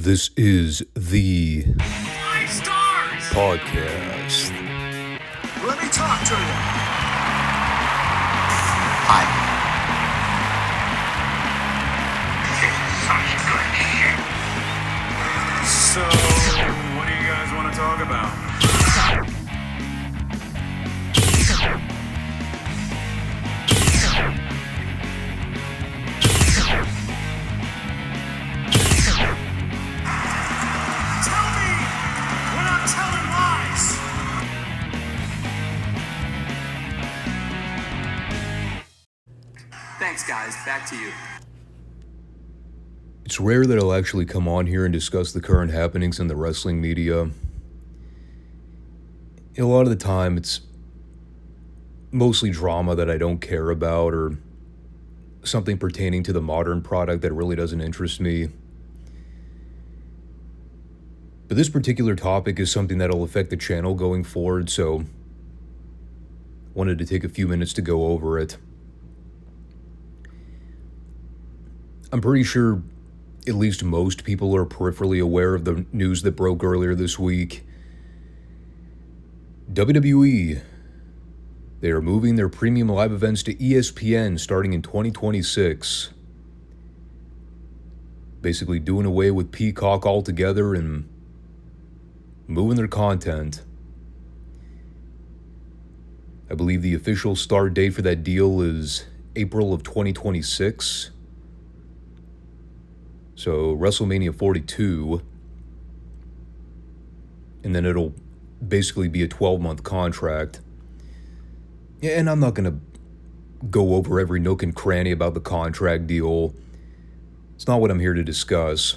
This is the Five Stars podcast. Let me talk to you. Hi. So, what do you guys want to talk about? Tell me we're not telling lies. Thanks, guys. Back to you. It's rare that I'll actually come on here and discuss the current happenings in the wrestling media. A lot of the time, it's mostly drama that I don't care about or something pertaining to the modern product that really doesn't interest me. But this particular topic is something that'll affect the channel going forward, so wanted to take a few minutes to go over it. I'm pretty sure at least most people are peripherally aware of the news that broke earlier this week. WWE, they are moving their premium live events to ESPN starting in 2026. Basically doing away with Peacock altogether and moving their content. I believe the official start date for that deal is April of 2026. So WrestleMania 42. And then it'll basically be a 12-month contract. Yeah, and I'm not going to go over every nook and cranny about the contract deal. It's not what I'm here to discuss.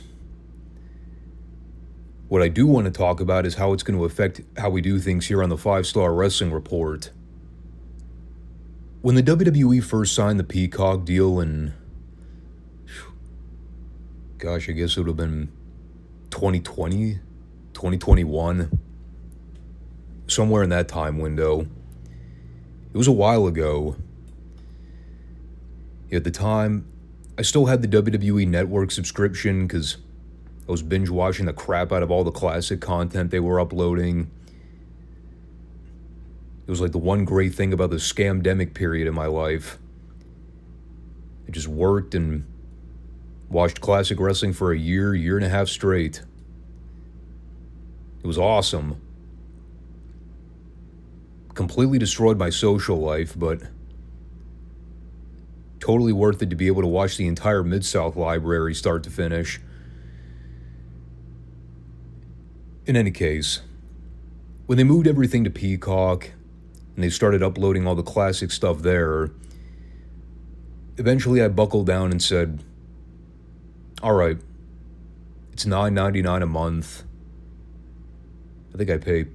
What I do want to talk about is how it's going to affect how we do things here on the Five Starr Wrestling Report. When the WWE first signed the Peacock deal in, gosh, I guess it would have been 2020, 2021, somewhere in that time window. It was a while ago. At the time, I still had the WWE Network subscription because I was binge watching the crap out of all the classic content they were uploading. It was like the one great thing about the scamdemic period in my life. I just worked and watched classic wrestling for a year and a half straight. It was awesome. Completely destroyed my social life, but totally worth it to be able to watch the entire Mid-South library start to finish. In any case, when they moved everything to Peacock and they started uploading all the classic stuff there, eventually I buckled down and said, all right, it's $9.99 a month. I think I pay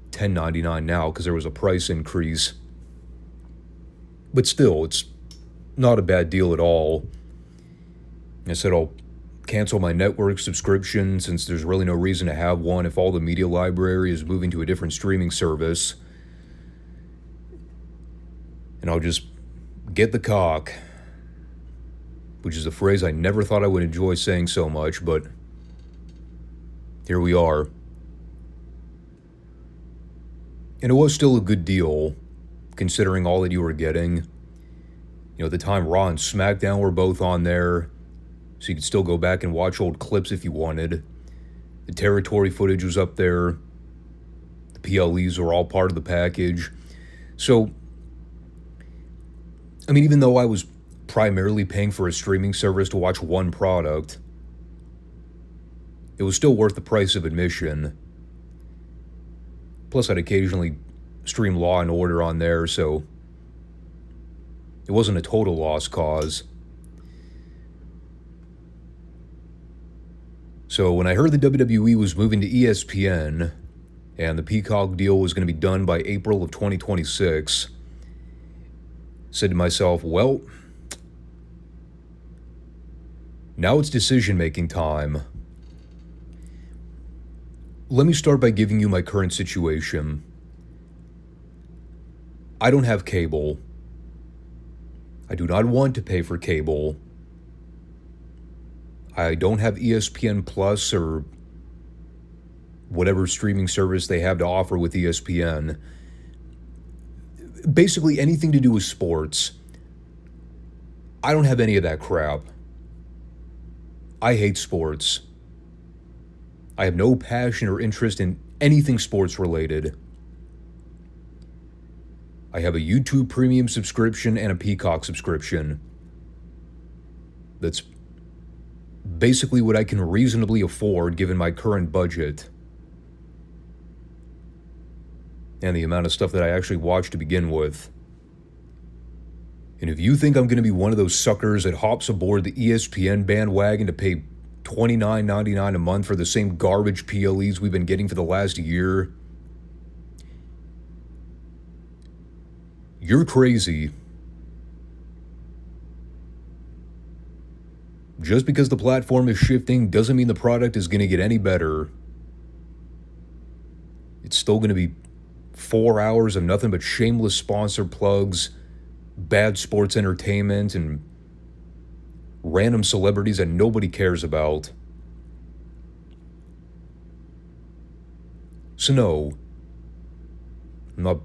$10.99 now because there was a price increase. But still, it's not a bad deal at all. I said I'll cancel my network subscription since there's really no reason to have one if all the media library is moving to a different streaming service. And I'll just get the cock, which is a phrase I never thought I would enjoy saying so much, but here we are. And it was still a good deal, considering all that you were getting. You know, at the time, Raw and SmackDown were both on there, so you could still go back and watch old clips if you wanted. The territory footage was up there. The PLEs were all part of the package. So, I mean, even though I was primarily paying for a streaming service to watch one product, it was still worth the price of admission. Plus, I'd occasionally stream Law and Order on there, so it wasn't a total lost cause. So when I heard the WWE was moving to ESPN and the Peacock deal was going to be done by April of 2026, said to myself, well, now it's decision-making time. Let me start by giving you my current situation. I don't have cable. I do not want to pay for cable. I don't have ESPN Plus or whatever streaming service they have to offer with ESPN. Basically anything to do with sports. I don't have any of that crap. I hate sports. I have no passion or interest in anything sports related. I have a YouTube Premium subscription and a Peacock subscription. That's basically what I can reasonably afford given my current budget. And the amount of stuff that I actually watch to begin with. And if you think I'm going to be one of those suckers that hops aboard the ESPN bandwagon to pay $29.99 a month for the same garbage PLEs we've been getting for the last year, you're crazy. Just because the platform is shifting doesn't mean the product is going to get any better. It's still going to be 4 hours of nothing but shameless sponsor plugs, bad sports entertainment, and random celebrities that nobody cares about. So no, I'm not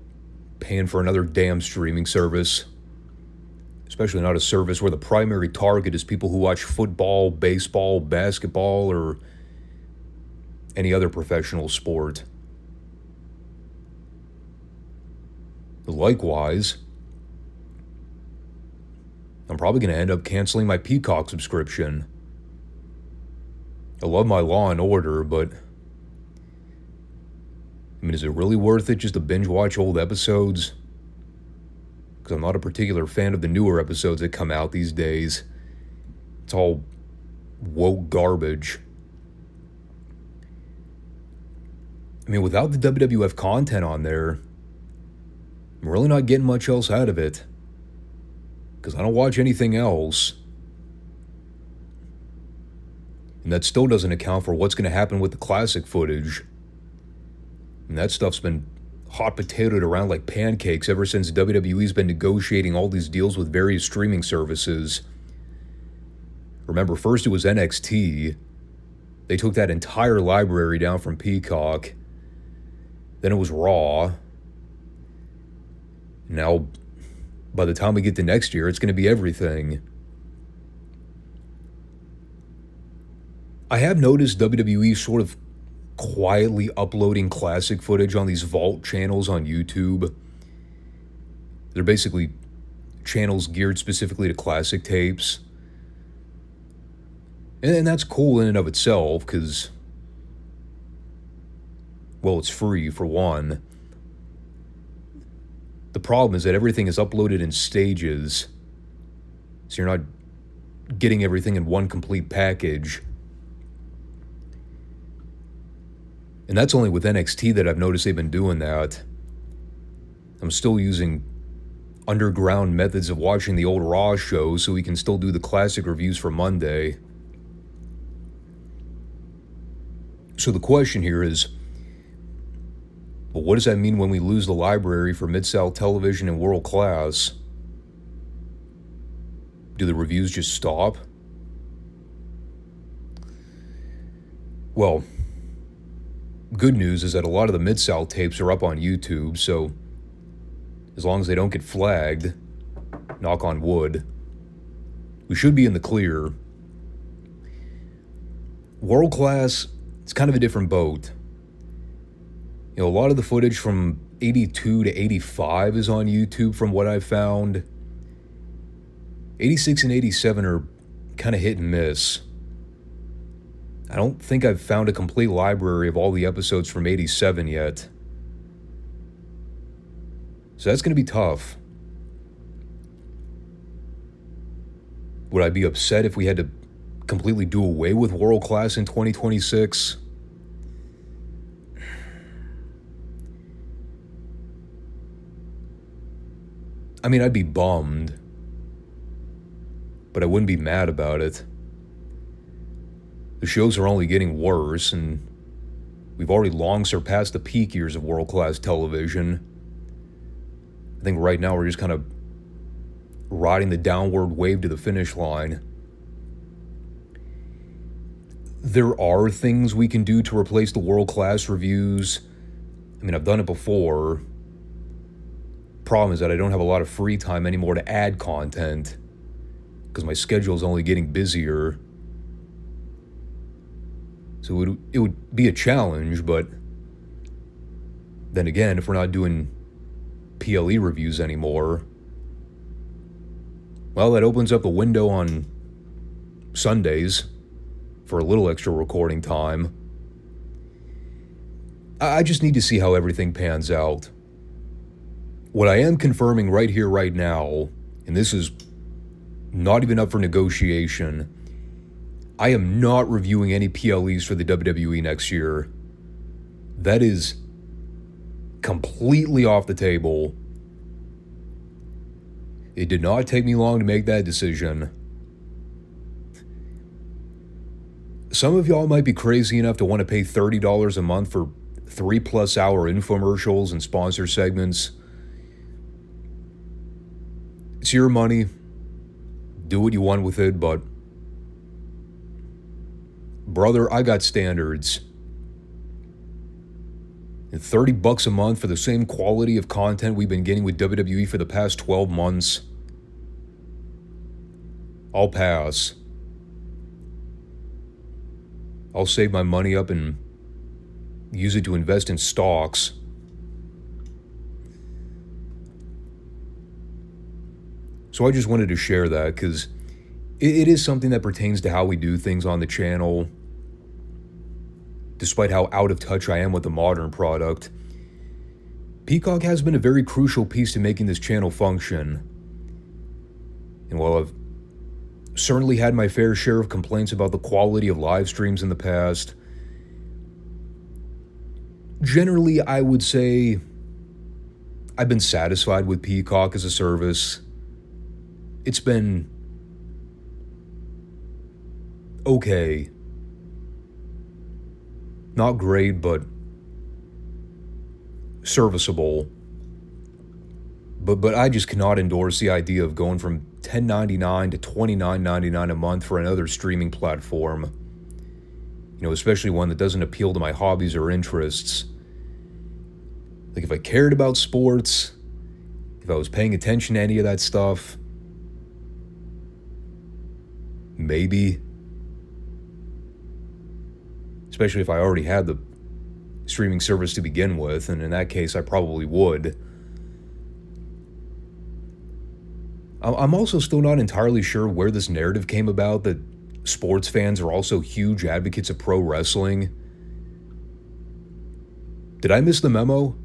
paying for another damn streaming service. Especially not a service where the primary target is people who watch football, baseball, basketball, or any other professional sport. Likewise, I'm probably going to end up canceling my Peacock subscription. I love my Law and Order, but I mean, is it really worth it just to binge watch old episodes? Because I'm not a particular fan of the newer episodes that come out these days. It's all woke garbage. I mean, without the WWF content on there, I'm really not getting much else out of it. Because I don't watch anything else. And that still doesn't account for what's going to happen with the classic footage. And that stuff's been hot potatoed around like pancakes ever since WWE's been negotiating all these deals with various streaming services. Remember, first it was NXT. They took that entire library down from Peacock. Then it was Raw. Now, by the time we get to next year, it's going to be everything. I have noticed WWE sort of quietly uploading classic footage on these vault channels on YouTube. They're basically channels geared specifically to classic tapes. And that's cool in and of itself, because, well, it's free, for one. The problem is that everything is uploaded in stages, so you're not getting everything in one complete package. And that's only with NXT that I've noticed they've been doing that. I'm still using underground methods of watching the old Raw shows so we can still do the classic reviews for Monday. So the question here is, well, what does that mean when we lose the library for Mid-South Television and World Class? Do the reviews just stop? Well, good news is that a lot of the Mid-South tapes are up on YouTube, so as long as they don't get flagged, knock on wood, we should be in the clear. World Class, it's kind of a different boat. You know, a lot of the footage from 82 to 85 is on YouTube from what I've found. 86 and 87 are kind of hit and miss. I don't think I've found a complete library of all the episodes from 87 yet. So that's going to be tough. Would I be upset if we had to completely do away with World Class in 2026? I mean, I'd be bummed, but I wouldn't be mad about it. The shows are only getting worse, and we've already long surpassed the peak years of world-class television. I think right now we're just kind of riding the downward wave to the finish line. there are things we can do to replace the world-class reviews. I mean, I've done it before. Problem is that I don't have a lot of free time anymore to add content because my schedule is only getting busier. So it would be a challenge, but then again, if we're not doing PLE reviews anymore, well, that opens up a window on Sundays for a little extra recording time. I just need to see how everything pans out. What I am confirming right here, right now, and this is not even up for negotiation, I am not reviewing any PLEs for the WWE next year. That is completely off the table. It did not take me long to make that decision. Some of y'all might be crazy enough to want to pay $30 a month for 3+ hour infomercials and sponsor segments. It's your money. Do what you want with it, but brother, I got standards. And $30 a month for the same quality of content we've been getting with WWE for the past 12 months, I'll pass. I'll save my money up and use it to invest in stocks. So I just wanted to share that because it is something that pertains to how we do things on the channel. Despite how out of touch I am with the modern product, Peacock has been a very crucial piece to making this channel function. And while I've certainly had my fair share of complaints about the quality of live streams in the past, generally I would say I've been satisfied with Peacock as a service. It's been okay. Not great, but serviceable. But I just cannot endorse the idea of going from $10.99 to $29.99 a month for another streaming platform. You know, especially one that doesn't appeal to my hobbies or interests. Like, if I cared about sports, if I was paying attention to any of that stuff, maybe. Especially if I already had the streaming service to begin with, and in that case, I probably would. I'm also still not entirely sure where this narrative came about that sports fans are also huge advocates of pro wrestling. Did I miss the memo?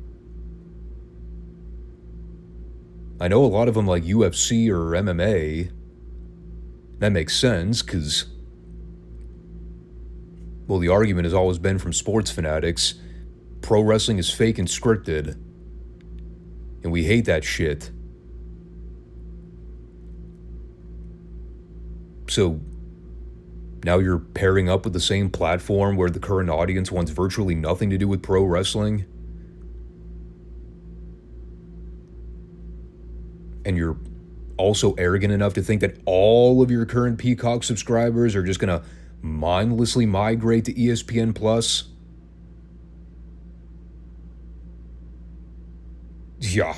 I know a lot of them like UFC or MMA. That makes sense, because, well, the argument has always been from sports fanatics, pro wrestling is fake and scripted, and we hate that shit. So, now you're pairing up with the same platform where the current audience wants virtually nothing to do with pro wrestling? And you're also arrogant enough to think that all of your current Peacock subscribers are just going to mindlessly migrate to ESPN Plus? Yeah.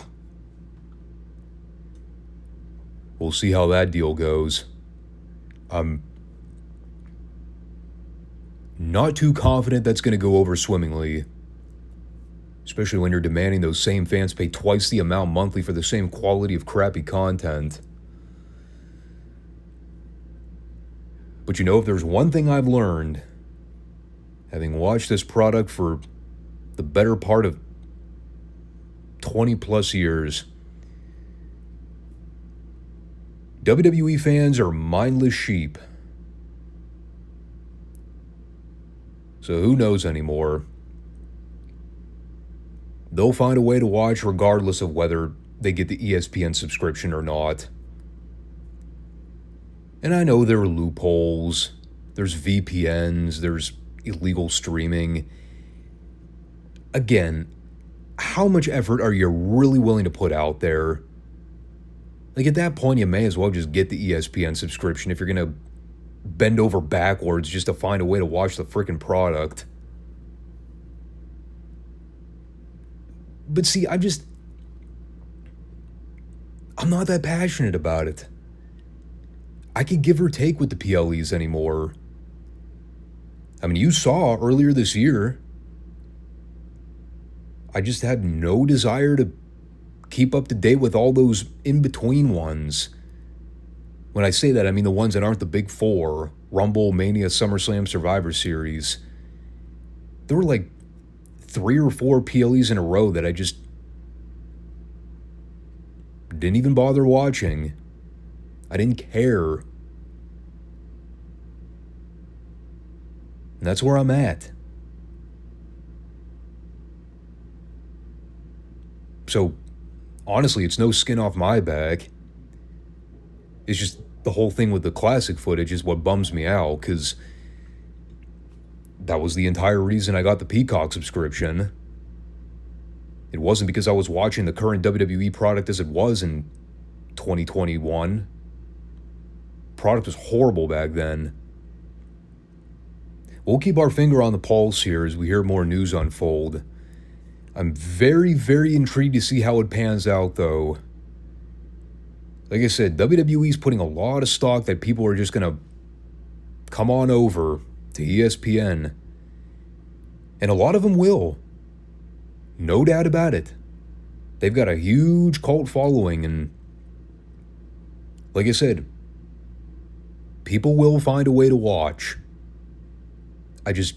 We'll see how that deal goes. I'm not too confident that's going to go over swimmingly. Especially when you're demanding those same fans pay twice the amount monthly for the same quality of crappy content. But you know, if there's one thing I've learned, having watched this product for the better part of 20 plus years, WWE fans are mindless sheep. So who knows anymore? They'll find a way to watch regardless of whether they get the ESPN subscription or not. And I know there are loopholes, there's VPNs, there's illegal streaming. Again, how much effort are you really willing to put out there? Like, at that point, you may as well just get the ESPN subscription if you're going to bend over backwards just to find a way to watch the freaking product. But see, I'm not that passionate about it. I could give or take with the PLEs anymore. I mean, you saw earlier this year, I just had no desire to keep up to date with all those in-between ones. When I say that, I mean the ones that aren't the big four: Rumble, Mania, SummerSlam, Survivor Series. There were like 3 or 4 PLEs in a row that I just didn't even bother watching. I didn't care. And that's where I'm at. So, honestly, it's no skin off my back. It's just the whole thing with the classic footage is what bums me out, because that was the entire reason I got the Peacock subscription. It wasn't because I was watching the current WWE product as it was in 2021. Product was horrible back then. We'll keep our finger on the pulse here as we hear more news unfold. I'm very, very intrigued to see how it pans out, though. Like I said, WWE's putting a lot of stock that people are just going to come on over to ESPN. And a lot of them will. No doubt about it. They've got a huge cult following, and like I said, people will find a way to watch. I just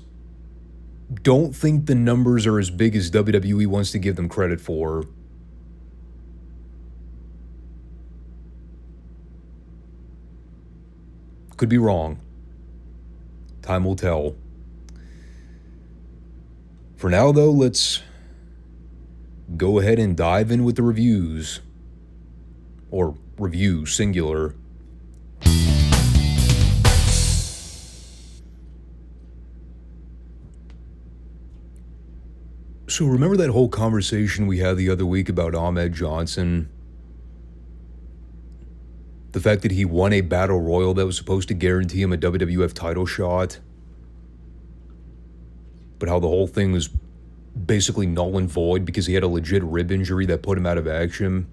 don't think the numbers are as big as WWE wants to give them credit for. Could be wrong. Time will tell. For now, though, let's go ahead and dive in with the reviews. Or review, singular. So remember that whole conversation we had the other week about Ahmed Johnson? The fact that he won a battle royal that was supposed to guarantee him a WWF title shot? But how the whole thing was basically null and void because he had a legit rib injury that put him out of action?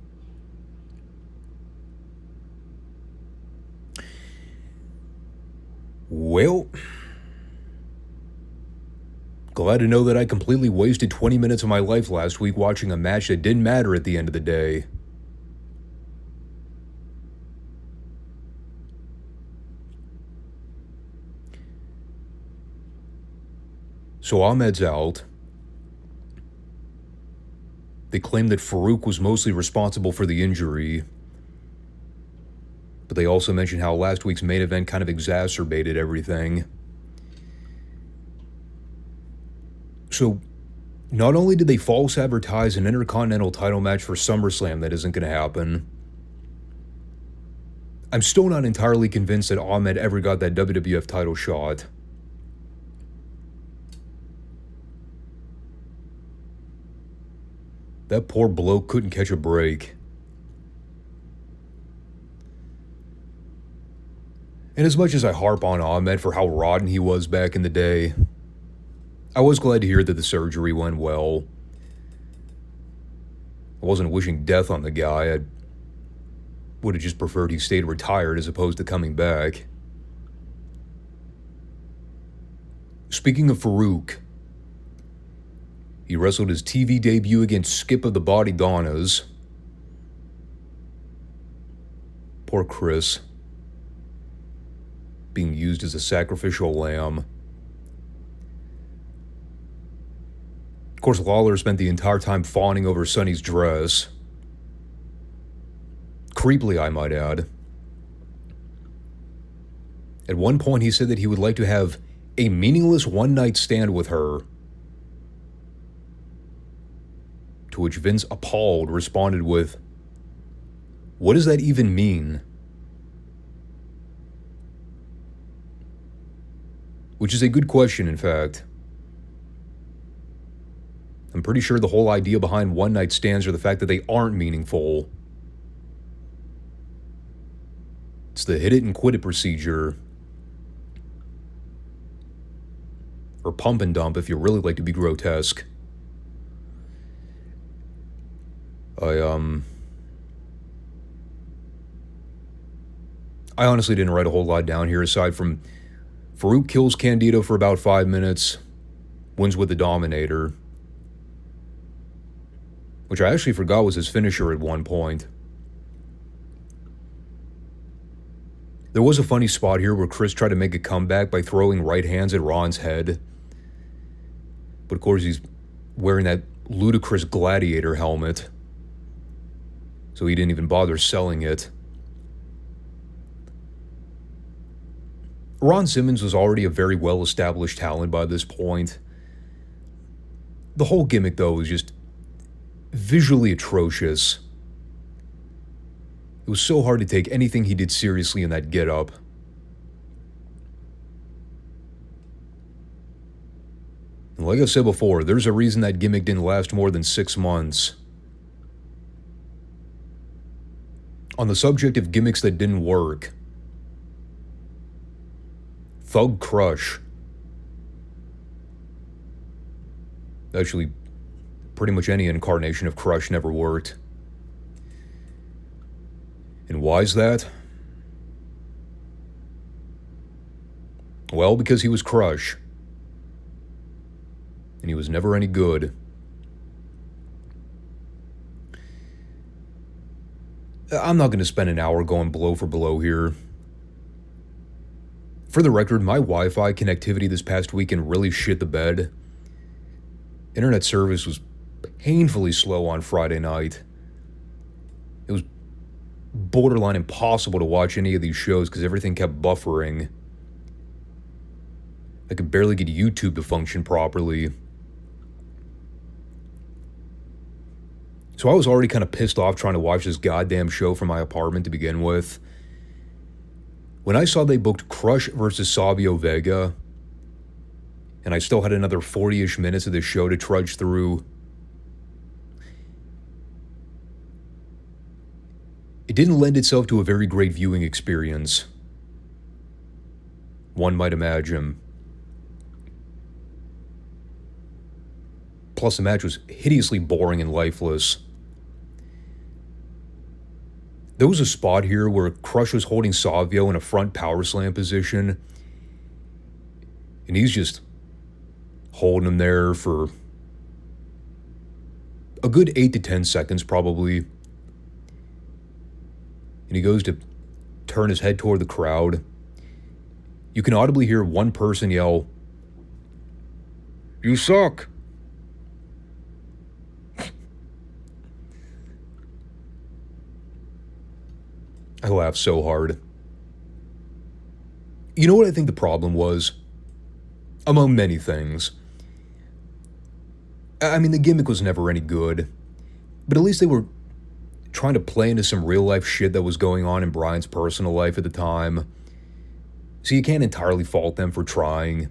Well, glad to know that I completely wasted 20 minutes of my life last week watching a match that didn't matter at the end of the day. So Ahmed's out. They claim that Farouk was mostly responsible for the injury. But they also mentioned how last week's main event kind of exacerbated everything. So, not only did they false advertise an Intercontinental title match for SummerSlam that isn't going to happen, I'm still not entirely convinced that Ahmed ever got that WWF title shot. That poor bloke couldn't catch a break. And as much as I harp on Ahmed for how rotten he was back in the day, I was glad to hear that the surgery went well. I wasn't wishing death on the guy. I would have just preferred he stayed retired as opposed to coming back. Speaking of Farouk, he wrestled his TV debut against Skip of the Body Donnas. Poor Chris. Being used as a sacrificial lamb. Of course, Lawler spent the entire time fawning over Sonny's dress. Creepily, I might add. At one point, he said that he would like to have a meaningless one-night stand with her. To which Vince, appalled, responded with, "What does that even mean?" Which is a good question, in fact. I'm pretty sure the whole idea behind one-night stands are the fact that they aren't meaningful. It's the hit it and quit it procedure. Or pump and dump if you really like to be grotesque. I honestly didn't write a whole lot down here aside from Farouk kills Candido for about 5 minutes, wins with the Dominator, which I actually forgot was his finisher at one point. There was a funny spot here where Chris tried to make a comeback by throwing right hands at Ron's head. But of course he's wearing that ludicrous gladiator helmet, so he didn't even bother selling it. Ron Simmons was already a very well-established talent by this point. The whole gimmick, though, was just visually atrocious. It was so hard to take anything he did seriously in that get-up. And like I said before, there's a reason that gimmick didn't last more than 6 months. On the subject of gimmicks that didn't work, Thug Crush. Actually, pretty much any incarnation of Crush never worked. And why is that? Well, because he was Crush. And he was never any good. I'm not going to spend an hour going blow for blow here. For the record, my Wi-Fi connectivity this past weekend really shit the bed. Internet service was painfully slow on Friday night. It was borderline impossible to watch any of these shows because everything kept buffering. I could barely get YouTube to function properly. So I was already kind of pissed off trying to watch this goddamn show from my apartment to begin with. When I saw they booked Crush versus Savio Vega, and I still had another 40-ish minutes of this show to trudge through, it didn't lend itself to a very great viewing experience, one might imagine. Plus, the match was hideously boring and lifeless. There was a spot here where Crush was holding Savio in a front power slam position, and he's just holding him there for a good 8 to 10 seconds probably. And he goes to turn his head toward the crowd. You can audibly hear one person yell, "You suck!" I laughed so hard. You know what I think the problem was? Among many things. I mean, the gimmick was never any good, but at least they were trying to play into some real-life shit that was going on in Bryan's personal life at the time. So you can't entirely fault them for trying.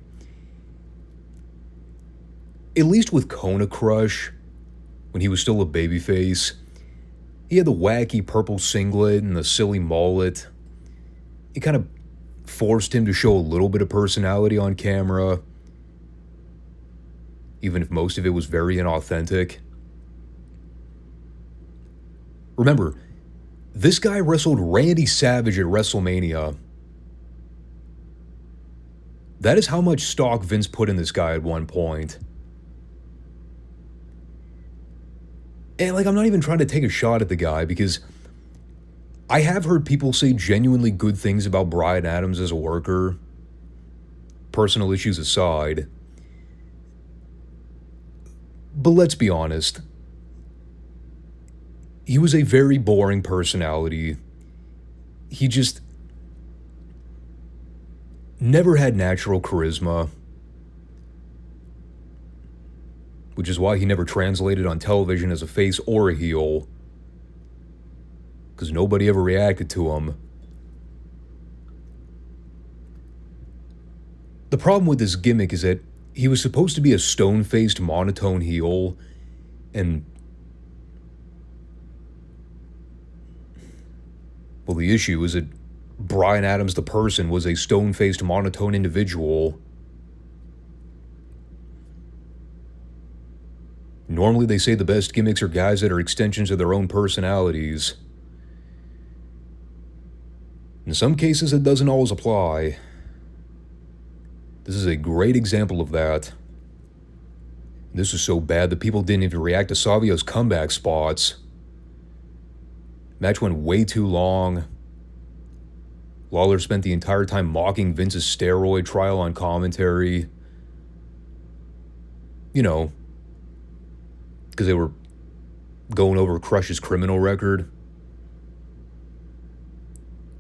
At least with Kona Crush, when he was still a babyface, he had the wacky purple singlet and the silly mullet. It kind of forced him to show a little bit of personality on camera, even if most of it was very inauthentic. Remember, this guy wrestled Randy Savage at WrestleMania. That is how much stock Vince put in this guy at one point. And I'm not even trying to take a shot at the guy because I have heard people say genuinely good things about Bryan Adams as a worker, personal issues aside. But let's be honest. He was a very boring personality. He just never had natural charisma, which is why he never translated on television as a face or a heel, because nobody ever reacted to him. The problem with this gimmick is that he was supposed to be a stone-faced, monotone heel, and well, the issue is that Bryan Adams, the person, was a stone-faced, monotone individual. Normally they say the best gimmicks are guys that are extensions of their own personalities. In some cases, it doesn't always apply. This is a great example of that. This was so bad that people didn't even react to Savio's comeback spots. Match went way too long. Lawler spent the entire time mocking Vince's steroid trial on commentary. You know, because they were going over Crush's criminal record.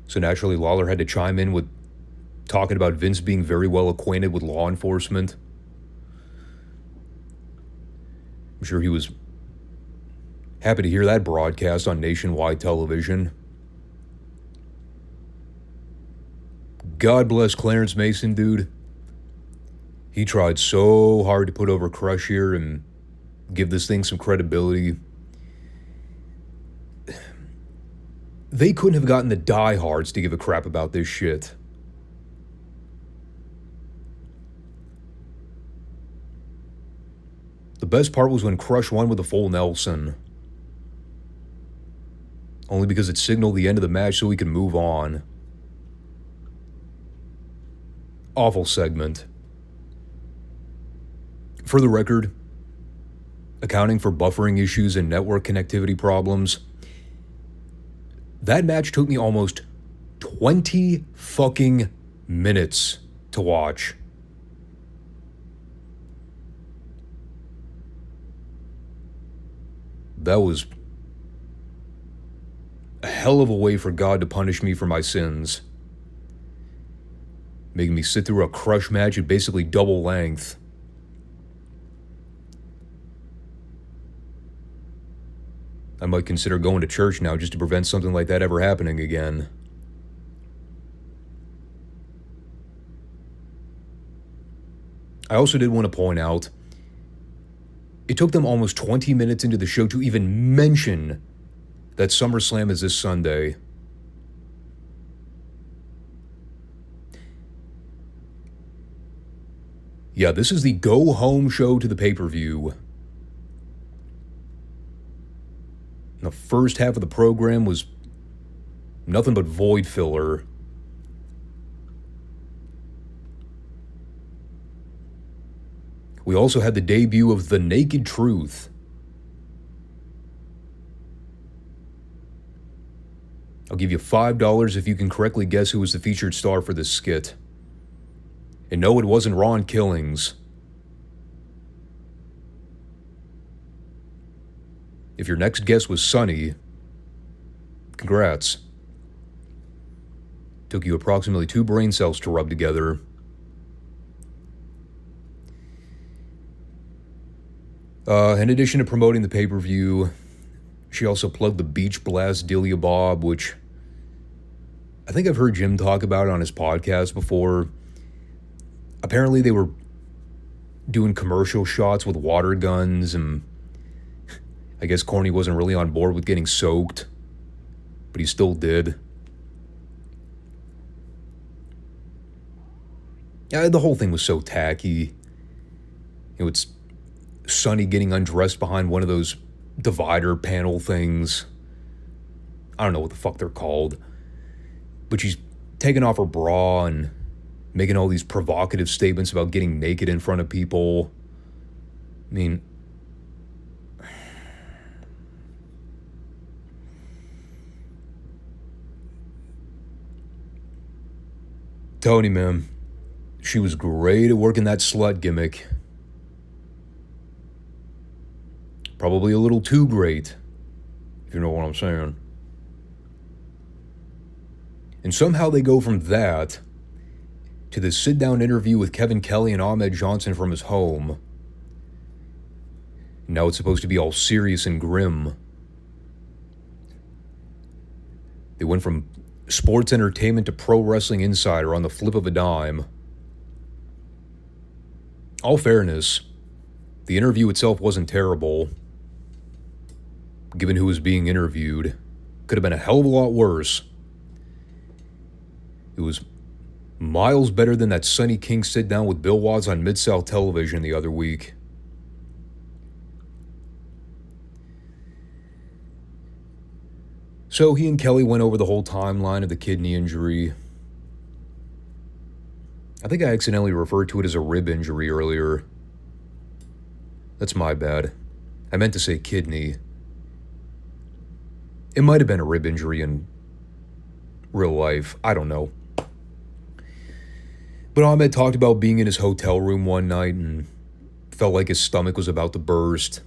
So naturally, Lawler had to chime in with talking about Vince being very well acquainted with law enforcement. I'm sure he was happy to hear that broadcast on nationwide television. God bless Clarence Mason, dude. He tried so hard to put over Crush here and give this thing some credibility. They couldn't have gotten the diehards to give a crap about this shit. The best part was when Crush won with a full Nelson. Only because it signaled the end of the match so we could move on. Awful segment. For the record, accounting for buffering issues and network connectivity problems, that match took me almost 20 fucking minutes to watch. That was a hell of a way for God to punish me for my sins. Making me sit through a Crush match at basically double length. I might consider going to church now just to prevent something like that ever happening again. I also did want to point out, it took them almost 20 minutes into the show to even mention that SummerSlam is this Sunday. Yeah, this is the go-home show to the pay-per-view. The first half of the program was nothing but void filler. We also had the debut of The Naked Truth. I'll give you $5 if you can correctly guess who was the featured star for this skit. And no, it wasn't Ron Killings. If your next guess was Sonny, congrats. Took you approximately 2 brain cells to rub together. In addition to promoting the pay-per-view, she also plugged the Beach Blast Delia Bob, which I think I've heard Jim talk about on his podcast before. Apparently they were doing commercial shots with water guns, and I guess Corny wasn't really on board with getting soaked, but he still did. Yeah, the whole thing was so tacky. You know, it's Sonny getting undressed behind one of those divider panel things. I don't know what the fuck they're called. But she's taking off her bra and making all these provocative statements about getting naked in front of people. I mean, Tony, man, she was great at working that slut gimmick. Probably a little too great, if you know what I'm saying. And somehow they go from that to this sit-down interview with Kevin Kelly and Ahmed Johnson from his home. Now it's supposed to be all serious and grim. They went from sports entertainment to Pro Wrestling Insider on the flip of a dime. All fairness, the interview itself wasn't terrible. Given who was being interviewed, could have been a hell of a lot worse. It was miles better than that Sonny King sit-down with Bill Watts on Mid-South Television the other week. So he and Kelly went over the whole timeline of the kidney injury. I think I accidentally referred to it as a rib injury earlier. That's my bad. I meant to say kidney. It might have been a rib injury in real life. I don't know. But Ahmed talked about being in his hotel room one night and felt like his stomach was about to burst.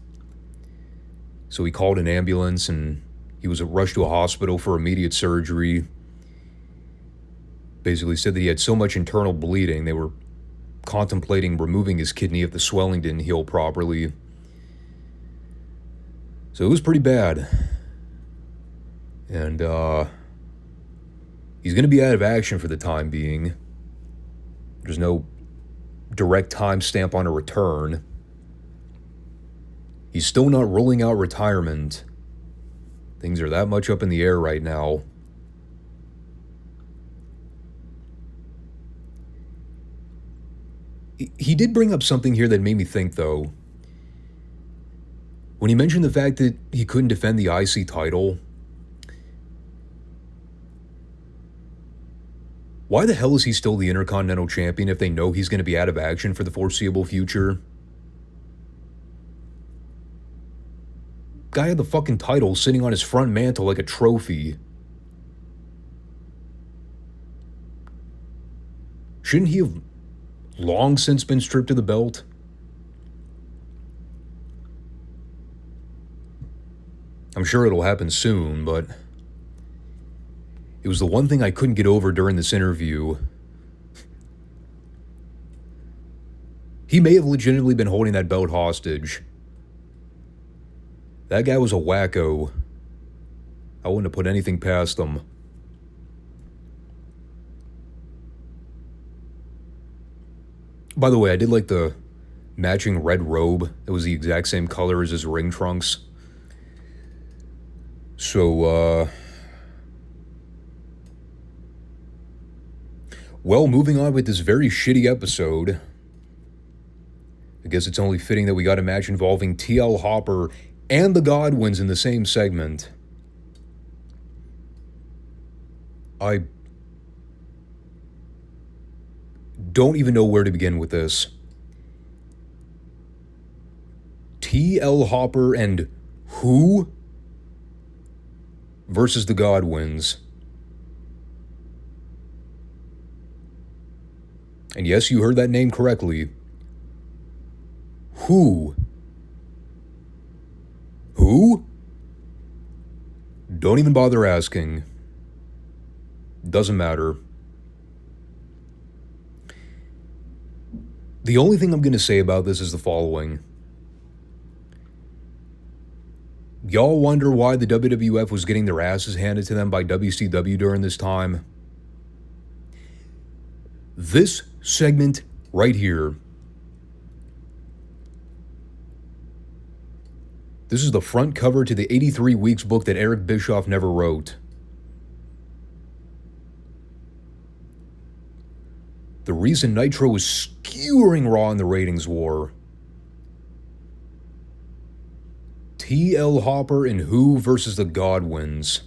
So he called an ambulance and he was rushed to a hospital for immediate surgery. Basically said that he had so much internal bleeding, they were contemplating removing his kidney if the swelling didn't heal properly. So it was pretty bad. And he's going to be out of action for the time being. There's no direct timestamp on a return. He's still not ruling out retirement. Things are that much up in the air right now. He did bring up something here that made me think, though. When he mentioned the fact that he couldn't defend the IC title, why the hell is he still the Intercontinental Champion if they know he's going to be out of action for the foreseeable future? Guy had the fucking title sitting on his front mantle like a trophy. Shouldn't he have long since been stripped of the belt? I'm sure it'll happen soon, but it was the one thing I couldn't get over during this interview. He may have legitimately been holding that belt hostage. That guy was a wacko. I wouldn't have put anything past him. By the way, I did like the matching red robe. It was the exact same color as his ring trunks. So, well, moving on with this very shitty episode. I guess it's only fitting that we got a match involving TL Hopper and the Godwins in the same segment. I don't even know where to begin with this. TL Hopper and who versus the Godwins. And yes, you heard that name correctly. Who? Who? Don't even bother asking. Doesn't matter. The only thing I'm going to say about this is the following. Y'all wonder why the WWF was getting their asses handed to them by WCW during this time? This segment right here. This is the front cover to the 83 Weeks book that Eric Bischoff never wrote. The reason Nitro was skewering Raw in the ratings war. TL Hopper and who versus the Godwins.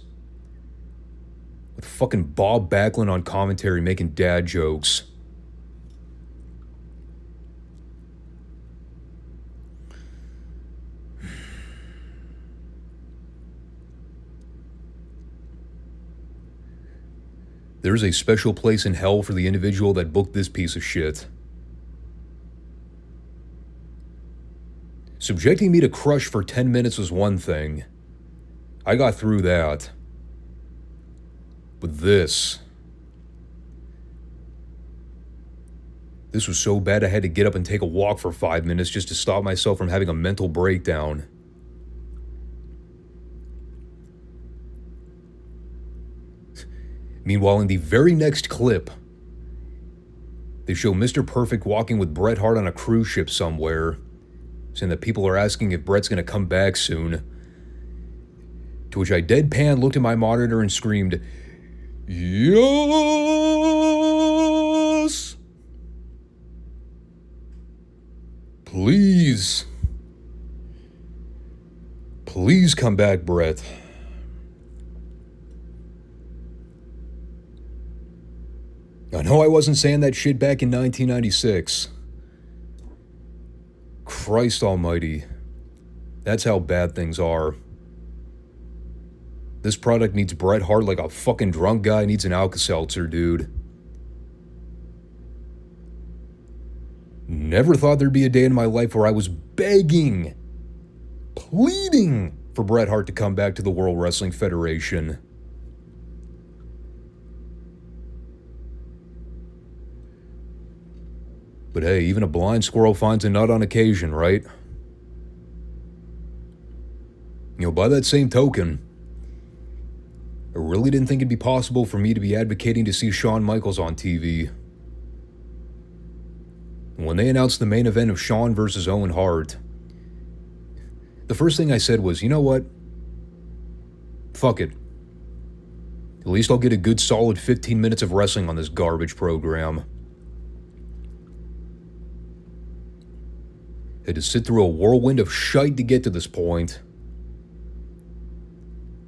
With fucking Bob Backlund on commentary making dad jokes. There's a special place in hell for the individual that booked this piece of shit. Subjecting me to Crush for 10 minutes was one thing. I got through that. But this was so bad I had to get up and take a walk for 5 minutes just to stop myself from having a mental breakdown. Meanwhile, in the very next clip, they show Mr. Perfect walking with Bret Hart on a cruise ship somewhere, saying that people are asking if Bret's going to come back soon. To which I deadpan looked at my monitor and screamed, "Yes! Please. Please come back, Bret." I know I wasn't saying that shit back in 1996. Christ almighty. That's how bad things are. This product needs Bret Hart like a fucking drunk guy needs an Alka-Seltzer, dude. Never thought there'd be a day in my life where I was begging, pleading for Bret Hart to come back to the World Wrestling Federation. But hey, even a blind squirrel finds a nut on occasion, right? You know, by that same token, I really didn't think it'd be possible for me to be advocating to see Shawn Michaels on TV. When they announced the main event of Shawn versus Owen Hart, the first thing I said was, you know what? Fuck it. At least I'll get a good solid 15 minutes of wrestling on this garbage program. Had to sit through a whirlwind of shite to get to this point.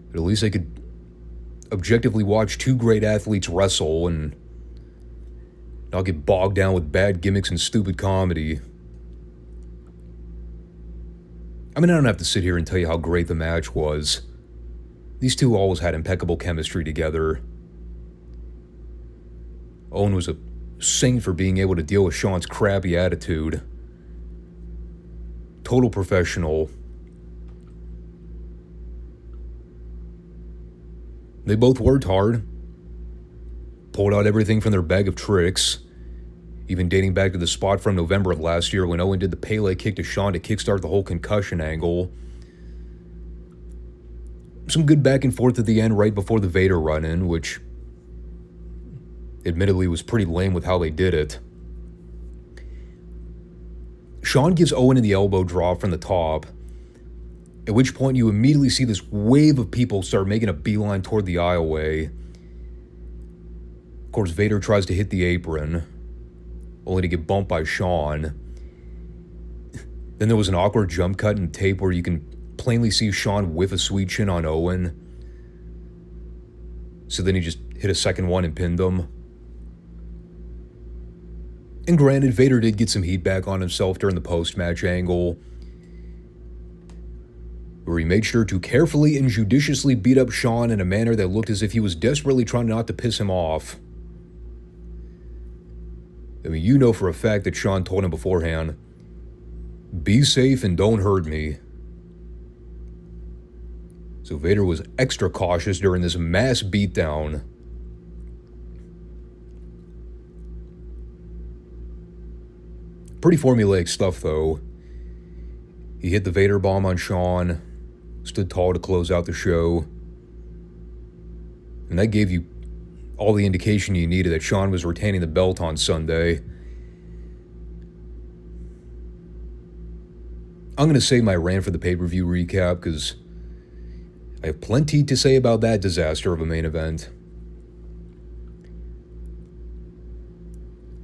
But at least I could objectively watch two great athletes wrestle and not get bogged down with bad gimmicks and stupid comedy. I mean, I don't have to sit here and tell you how great the match was. These two always had impeccable chemistry together. Owen was a saint for being able to deal with Shawn's crappy attitude. Total professional. They both worked hard. Pulled out everything from their bag of tricks. Even dating back to the spot from November of last year when Owen did the Pele kick to Shawn to kickstart the whole concussion angle. Some good back and forth at the end right before the Vader run-in, which admittedly was pretty lame with how they did it. Shawn gives Owen the elbow drop from the top, at which point you immediately see this wave of people start making a beeline toward the aisleway. Of course, Vader tries to hit the apron, only to get bumped by Shawn. Then there was an awkward jump cut in tape where you can plainly see Shawn whiff a sweet chin on Owen. So then he just hit a second one and pinned him. And granted, Vader did get some heat back on himself during the post-match angle, where he made sure to carefully and judiciously beat up Shawn in a manner that looked as if he was desperately trying not to piss him off. I mean, you know for a fact that Shawn told him beforehand, "Be safe and don't hurt me." So Vader was extra cautious during this mass beatdown. Pretty formulaic stuff, though. He hit the Vader bomb on Shawn, stood tall to close out the show, and that gave you all the indication you needed that Shawn was retaining the belt on Sunday. I'm going to save my rant for the pay-per-view recap because I have plenty to say about that disaster of a main event.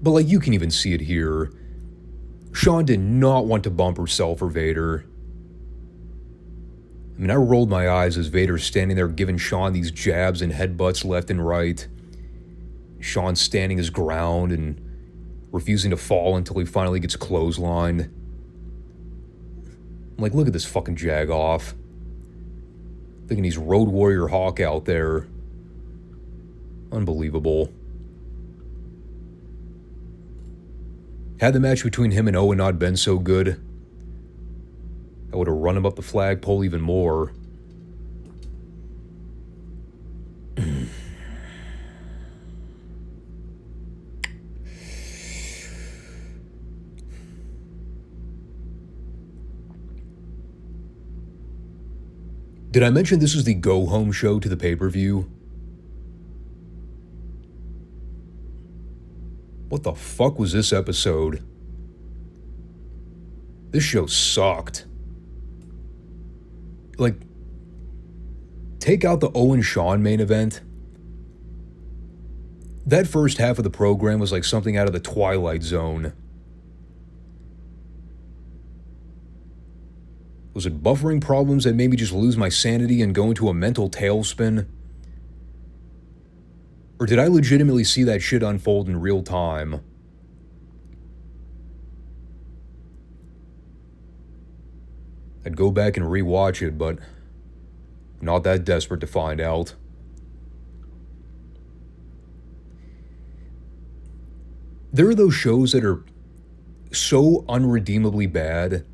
But like, you can even see it here. Shawn did not want to bump herself or Vader. I mean, I rolled my eyes as Vader's standing there giving Shawn these jabs and headbutts left and right. Shawn standing his ground and refusing to fall until he finally gets clotheslined. I'm like, look at this fucking jag-off. Thinking he's Road Warrior Hawk out there. Unbelievable. Had the match between him and Owen not been so good, I would have run him up the flagpole even more. Did I mention this is the go-home show to the pay-per-view? What the fuck was this episode? This show sucked. Like, take out the Owen-Shawn main event. That first half of the program was like something out of the Twilight Zone. Was it buffering problems that made me just lose my sanity and go into a mental tailspin? Or did I legitimately see that shit unfold in real time? I'd go back and rewatch it, but I'm not that desperate to find out. There are those shows that are so unredeemably bad,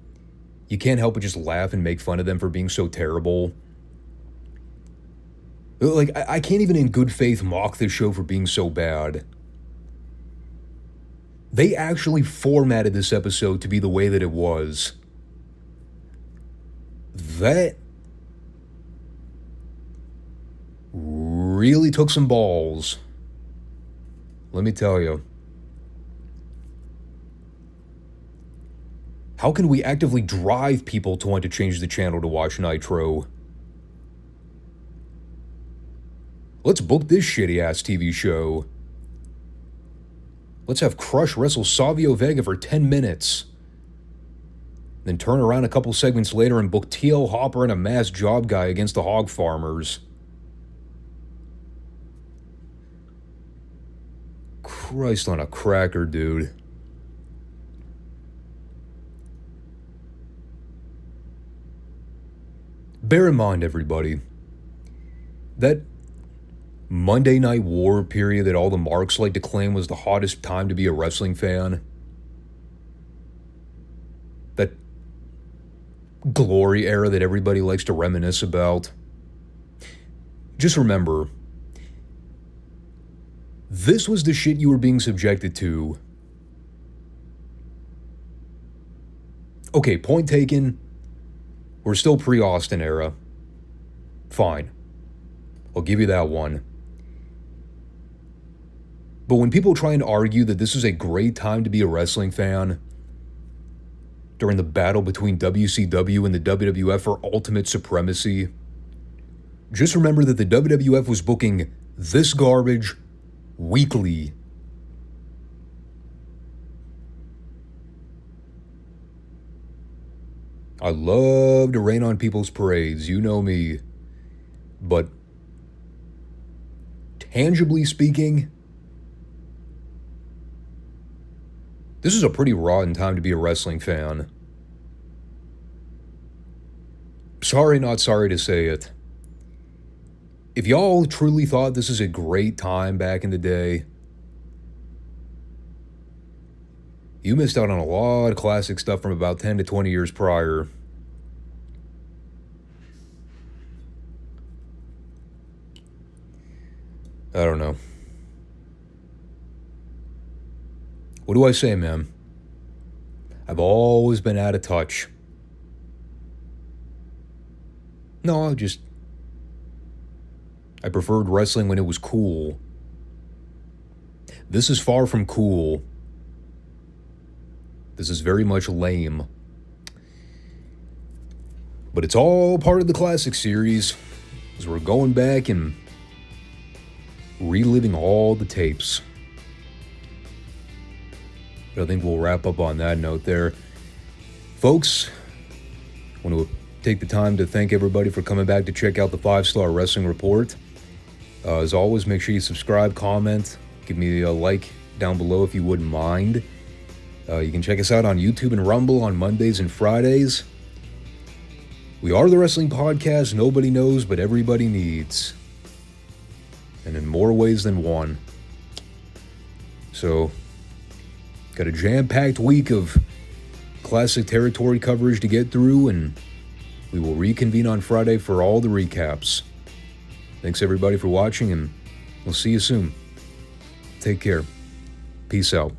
you can't help but just laugh and make fun of them for being so terrible. Like, I can't even in good faith mock this show for being so bad. They actually formatted this episode to be the way that it was. That really took some balls. Let me tell you. How can we actively drive people to want to change the channel to watch Nitro? Let's book this shitty-ass TV show. Let's have Crush wrestle Savio Vega for 10 minutes. Then turn around a couple segments later and book T.L. Hopper and a masked job guy against the Hog Farmers. Christ on a cracker, dude. Bear in mind, everybody, that Monday Night War period that all the marks like to claim was the hottest time to be a wrestling fan, that glory era that everybody likes to reminisce about, just remember, this was the shit you were being subjected to. Okay, point taken. We're still pre-Austin era. Fine. I'll give you that one. But when people try and argue that this is a great time to be a wrestling fan, during the battle between WCW and the WWF for ultimate supremacy, just remember that the WWF was booking this garbage weekly. I love to rain on people's parades, you know me. But tangibly speaking, this is a pretty rotten time to be a wrestling fan. Sorry, not sorry to say it. If y'all truly thought this is a great time back in the day, you missed out on a lot of classic stuff from about 10 to 20 years prior. I don't know. What do I say, man? I've always been out of touch. No, I preferred wrestling when it was cool. This is far from cool. This is very much lame. But it's all part of the classic series, as we're going back and reliving all the tapes. But I think we'll wrap up on that note there. Folks, I want to take the time to thank everybody for coming back to check out the 5 Starr Wrestling Report. As always, make sure you subscribe, comment, give me a like down below if you wouldn't mind. You can check us out on YouTube and Rumble on Mondays and Fridays. We are the wrestling podcast nobody knows but everybody needs. And in more ways than one. So, got a jam-packed week of classic territory coverage to get through, and we will reconvene on Friday for all the recaps. Thanks everybody for watching, and we'll see you soon. Take care. Peace out.